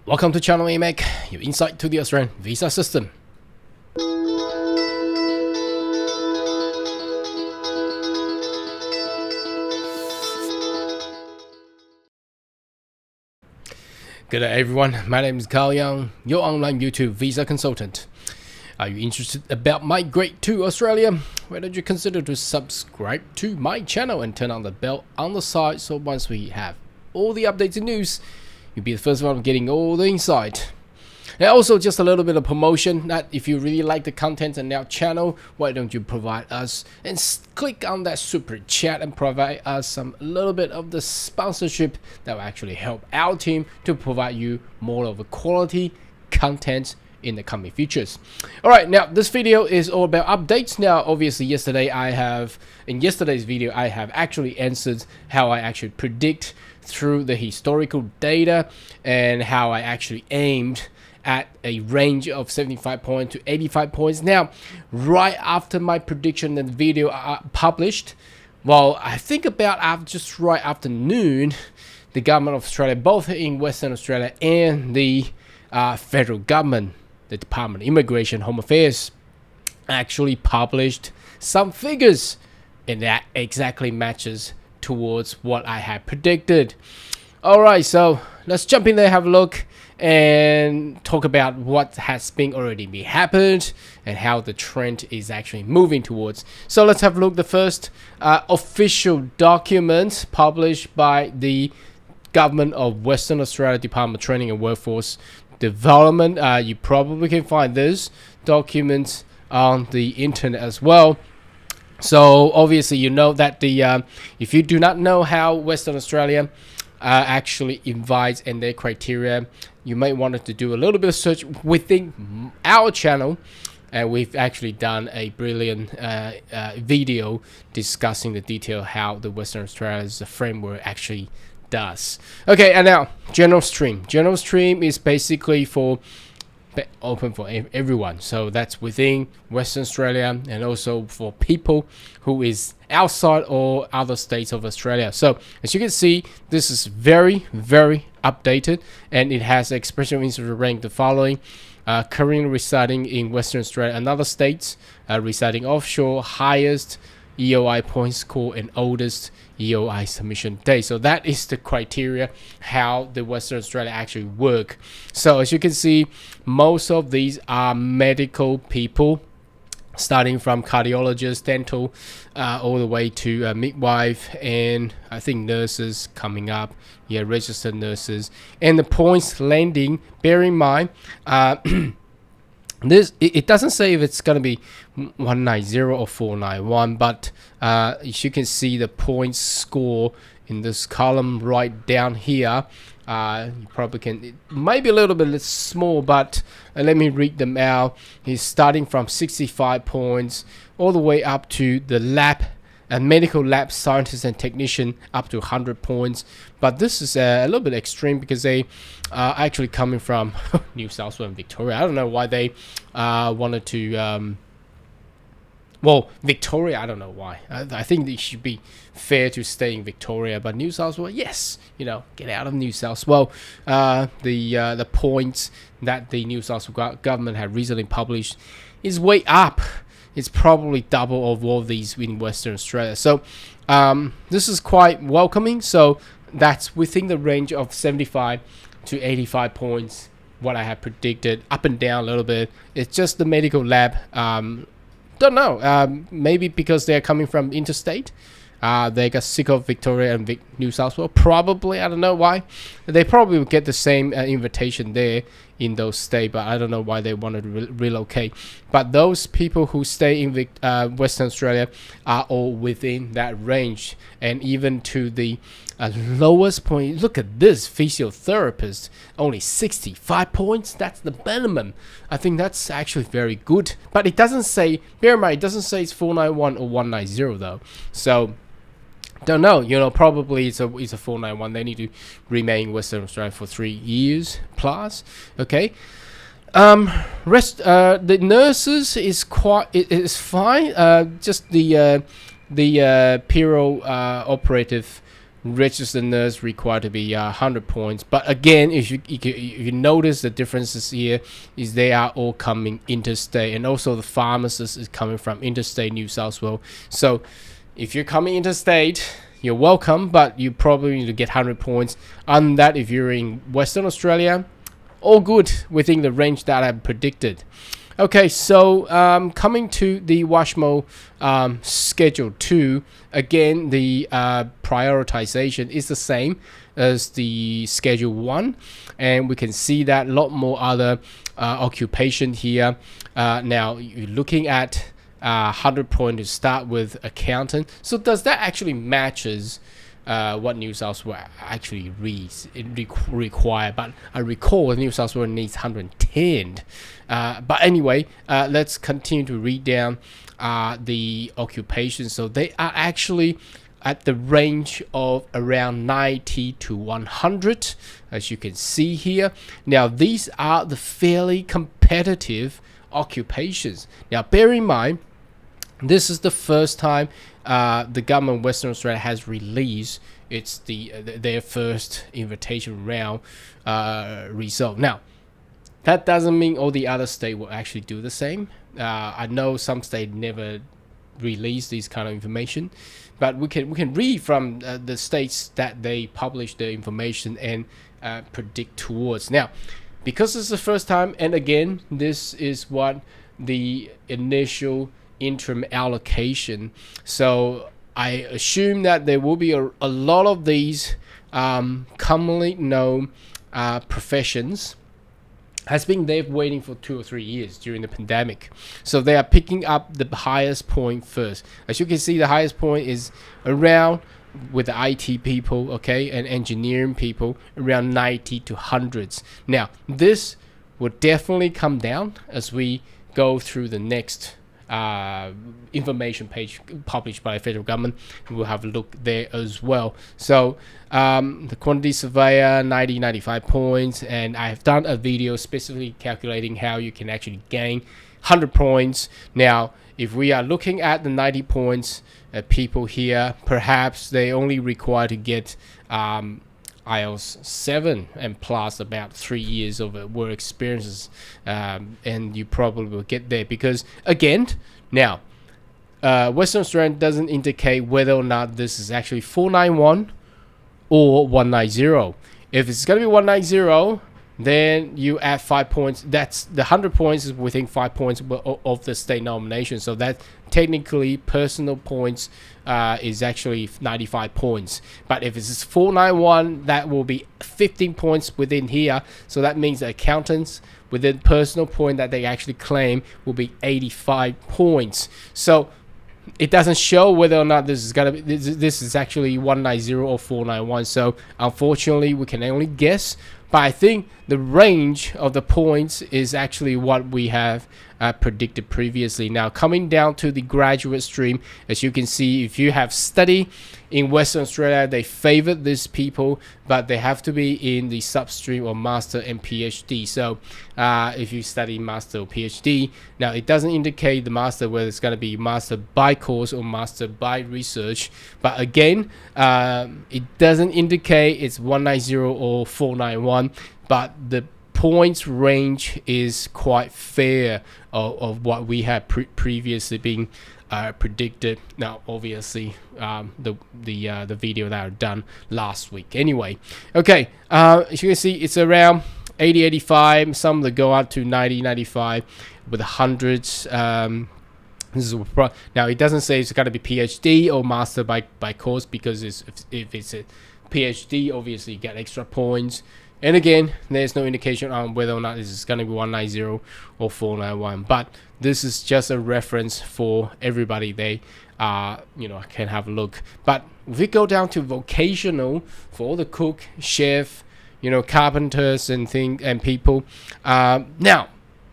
Welcome to Channel AMAC, your insight to the Australian visa system. Good day everyone, my name is Carl Young, your online YouTube visa consultant. Are you interested about migrate to Australia? Why don't you consider to subscribe to my channel and turn on the bell on the side, so once we have all the updates and news, you'll be the first one getting all the insight. And also just a little bit of promotion, that if you really like the content on our channel, why don't you provide us and click on that super chat and provide us a little bit of the sponsorship that will actually help our team to provide you more of a quality content in the coming futures. Alright, now this video is all about updates. Now obviously in yesterday's video I have actually answered how I actually predict through the historical data and how I actually aimed at a range of 75 points to 85 points. Now, right after my prediction and video published, well, I think about just right after noon, the government of Australia, both in Western Australia and the federal government, the Department of Immigration Home Affairs, actually published some figures, and that exactly matches towards what I had predicted. Alright, so let's jump in there, have a look, and talk about what has been already happened and how the trend is actually moving towards. So let's have a look. The first official document published by the government of Western Australia Department of Training and Workforce Development. You probably can find this document on the internet as well. So obviously you know that if you do not know how Western Australia actually invites and their criteria, you might want to do a little bit of search within our channel, and we've actually done a brilliant video discussing the detail how the Western Australia's framework actually does. Okay, and now general stream is basically open for everyone, so that's within Western Australia and also for people who is outside or other states of Australia. So as you can see, this is very updated, and it has expression of interest rank the following: currently residing in Western Australia and other states, residing offshore, highest EOI point score and oldest EOI submission date. So that is the criteria how the Western Australia actually work. So as you can see, most of these are medical people, starting from cardiologists, dental, all the way to midwife, and I think nurses coming up. Yeah, registered nurses. And the points landing, bear in mind, it doesn't say if it's going to be 190 or 491, but as you can see, the points score in this column right down here, you probably can, it might be a little bit small, but let me read them out. He's starting from 65 points all the way up to the lab and medical lab scientist and technician up to 100 points. But this is a little bit extreme because they are actually coming from New South Wales and Victoria. I don't know why they wanted to well, Victoria, I don't know why. I think it should be fair to stay in Victoria, but New South Wales, yes, you know, get out of New South Wales. The points that the New South Wales government had recently published is way up. It's probably double of all of these in Western Australia. So this is quite welcoming. So that's within the range of 75 to 85 points, what I have predicted, up and down a little bit. It's just the medical lab. Don't know, maybe because they're coming from interstate, they got sick of Victoria and New South Wales, probably. I don't know why. They probably would get the same invitation there in those states, but I don't know why they wanted to relocate. But those people who stay in Western Australia are all within that range, and even to the lowest point. Look at this physiotherapist, only 65 points. That's the minimum. I think that's actually very good, but it doesn't say, bear in mind, it doesn't say it's 491 or 190 though. So don't know, you know, probably it's a 491. They need to remain in Western Australia for 3 years plus. Okay. The nurses is it's fine. Just the operative registered nurse required to be 100 points. But again, if you notice the differences here is they are all coming interstate, and also the pharmacist is coming from interstate New South Wales. So if you're coming interstate, you're welcome, but you probably need to get 100 points. On that, if you're in Western Australia, all good within the range that I predicted. Okay, so coming to the WASHMO Schedule 2, again, the prioritization is the same as the Schedule 1, and we can see that a lot more other occupation here. Now, you're looking at 100 points to start with accountant. So does that actually matches what New South Wales actually require? But I recall New South Wales needs 110. But anyway, let's continue to read down the occupations. So they are actually at the range of around 90 to 100, as you can see here. Now, these are the fairly competitive occupations. Now, bear in mind, this is the first time the government of Western Australia has released their first invitation round result. Now, that doesn't mean all the other states will actually do the same. I know some states never release this kind of information, but we can read from the states that they publish the information and predict towards. Now, because it's the first time, and again, this is what the initial interim allocation. So I assume that there will be a lot of these commonly known professions has been there waiting for 2 or 3 years during the pandemic. So they are picking up the highest point first. As you can see, the highest point is around, with the IT people, okay, and engineering people, around 90 to hundreds. Now, this will definitely come down as we go through the next information page published by the federal government. We'll have a look there as well. So the quantity surveyor, 95 points, and I've done a video specifically calculating how you can actually gain 100 points. Now, if we are looking at the 90 points people here, perhaps they only require to get IELTS 7 and plus about 3 years of work experiences, and you probably will get there, because again, now Western Australia doesn't indicate whether or not this is actually 491 or 190. If it's going to be 190, then you add 5 points. That's the 100 points is within 5 points of the state nomination. So that technically personal points is actually 95 points. But if it's 491, that will be 15 points within here. So that means the accountants within personal point that they actually claim will be 85 points. So it doesn't show whether or not this is gonna be this is actually 190 or 491. So unfortunately, we can only guess. But I think the range of the points is actually what we have predicted previously. Now, coming down to the graduate stream, as you can see, if you have studied in Western Australia, they favor these people, but they have to be in the sub-stream or master and PhD. So if you study master or PhD, now it doesn't indicate the master whether it's going to be master by course or master by research. But again, it doesn't indicate it's 190 or 491, but the points range is quite fair of what we have previously been predicted. Now, obviously, the video that I done last week. Anyway, okay, as you can see, it's around 80, 85. Some that go up to 90, 95 with the hundreds. This is now it doesn't say it's got to be PhD or master by course, because if it's a PhD, obviously you get extra points. And again, there's no indication on whether or not this is going to be 190 or 491. But this is just a reference for everybody. They can have a look. But if we go down to vocational for all the cook, chef, carpenters and people. Now,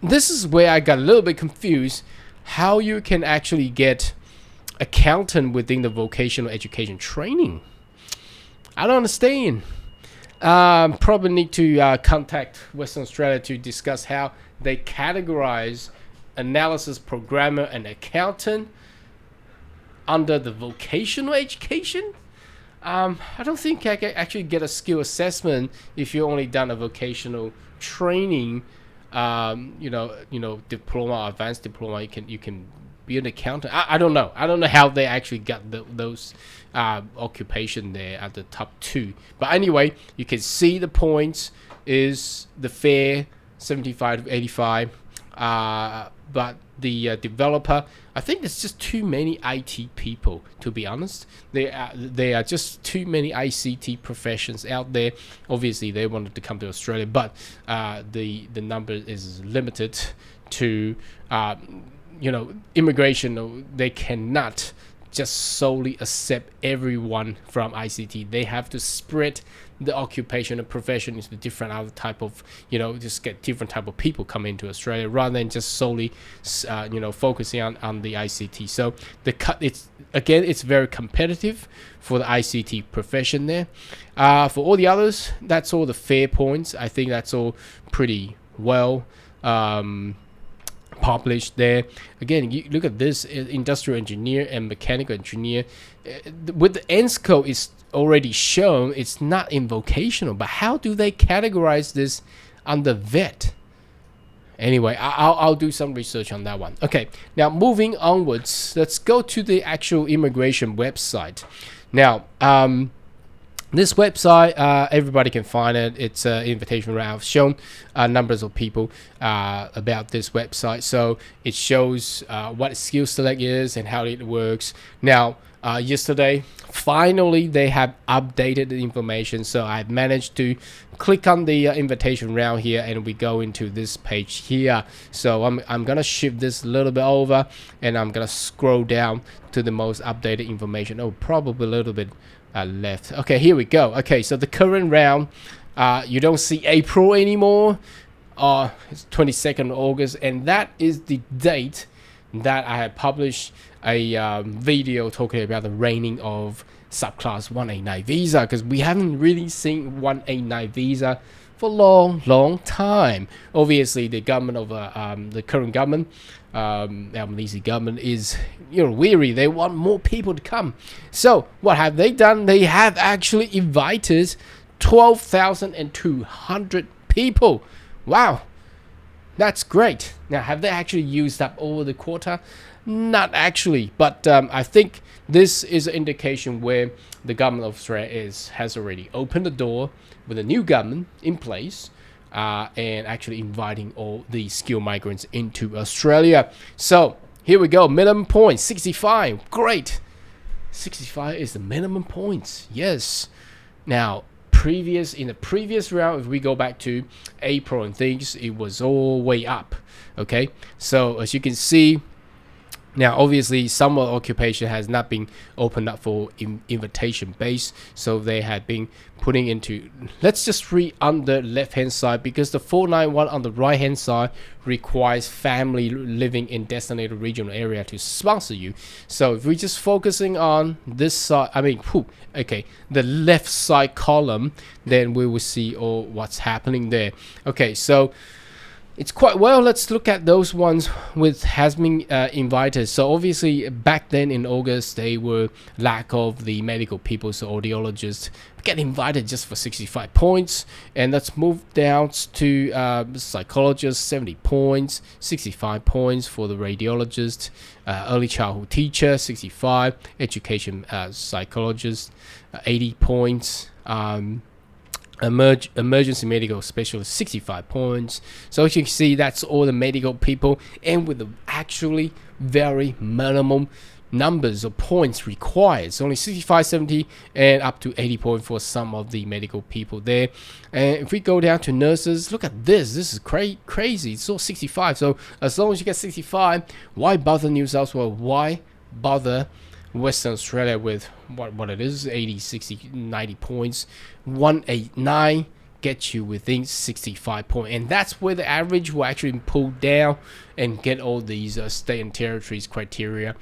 this is where I got a little bit confused. How you can actually get accountant within the vocational education training? I don't understand. Probably need to contact Western Australia to discuss how they categorize analysis programmer and accountant under the vocational education. I don't think I can actually get a skill assessment if you only done a vocational training. Diploma, advanced diploma. You can be an accountant. I don't know. I don't know how they actually got those occupation there at the top two. But anyway, you can see the points is the fair 75 to 85. But the developer, I think there's just too many IT people, to be honest. There are just too many ICT professions out there. Obviously, they wanted to come to Australia, but the number is limited to immigration. They cannot just solely accept everyone from ICT. They have to spread the occupation and profession into different other type of, just get different type of people come into Australia rather than just solely, focusing on the ICT. So it's very competitive for the ICT profession there. For all the others, that's all the fair points. I think that's all pretty well published there. Again, you look at this industrial engineer and mechanical engineer with the ENSCO is already shown. It's not in vocational, but how do they categorize this under vet? Anyway, I'll do some research on that one. Okay, now moving onwards, let's go to the actual immigration website. Now, this website, everybody can find it. It's an invitation round. I've shown numbers of people about this website. So it shows what skill select is and how it works. Now, yesterday, finally, they have updated the information. So I've managed to click on the invitation round here, and we go into this page here. So I'm going to shift this a little bit over, and I'm going to scroll down to the most updated information. Oh, probably a little bit left. Okay, here we go. Okay, so the current round, you don't see April anymore. It's 22nd of August, and that is the date that I have published a video talking about the rating of subclass 189 visa, because we haven't really seen 189 visa for a long time. Obviously, the government of the current government, Albanese government, is weary. They want more people to come. So what have they done? They have actually invited 12,200 people. Wow, that's great. Now, have they actually used up all the quota? Not actually, but I think this is an indication where the government of Australia has already opened the door with a new government in place, and actually inviting all the skilled migrants into Australia. So here we go. Minimum points 65. Great. 65 is the minimum points. Yes. Now, in the previous round, if we go back to April and things, it was all way up. Okay. So as you can see, now, obviously, some of the occupation has not been opened up for invitation base, so they had been putting into. Let's just read on the left-hand side, because the 491 on the right-hand side requires family living in designated regional area to sponsor you. So if we're just focusing on this side, the left side column, then we will see all what's happening there. Okay, so it's quite well. Let's look at those ones with has been invited. So obviously back then in August, they were lack of the medical people, so audiologists get invited just for 65 points. And let's move down to psychologists, 70 points, 65 points for the radiologist, early childhood teacher, 65, education psychologist, 80 points. Emergency medical specialist, 65 points. So as you can see, that's all the medical people, and with the actually very minimum numbers of points required. It's only 65, 70, and up to 80 points for some of the medical people there. And if we go down to nurses, look at this. This is crazy. It's all 65. So as long as you get 65, why bother New South Wales? Why bother Western Australia with what it is, 80, 60, 90 points? 189 gets you within 65 points, and that's where the average will actually pull down and get all these state and territories criteria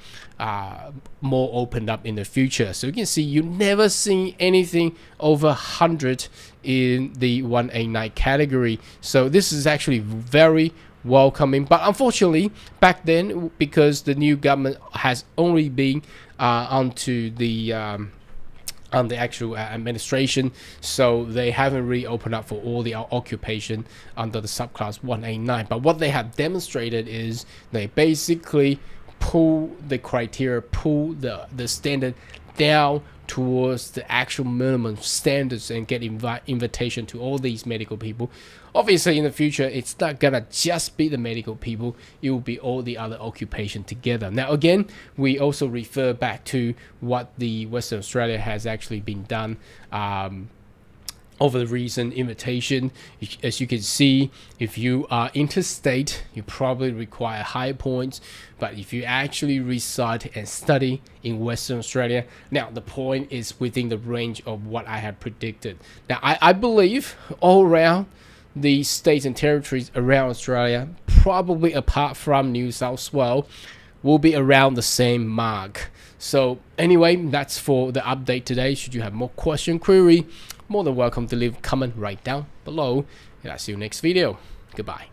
more opened up in the future. So you can see you never see anything over 100 in the 189 category. So this is actually very welcoming, but unfortunately back then, because the new government has only been onto the the actual administration, so they haven't really opened up for all the occupation under the subclass 189. But what they have demonstrated is they basically pull the criteria, pull the standard down towards the actual minimum standards and get invitation to all these medical people. Obviously, in the future, it's not gonna just be the medical people, it will be all the other occupation together. Now again, we also refer back to what the Western Australia has actually been done over the recent invitation. As you can see, if you are interstate, you probably require higher points, but if you actually reside and study in Western Australia, now the point is within the range of what I have predicted. Now I believe all around the states and territories around Australia, probably apart from New South Wales, will be around the same mark. So anyway, that's for the update today. Should you have more question, query, more than welcome to leave a comment right down below, and I'll see you next video. Goodbye.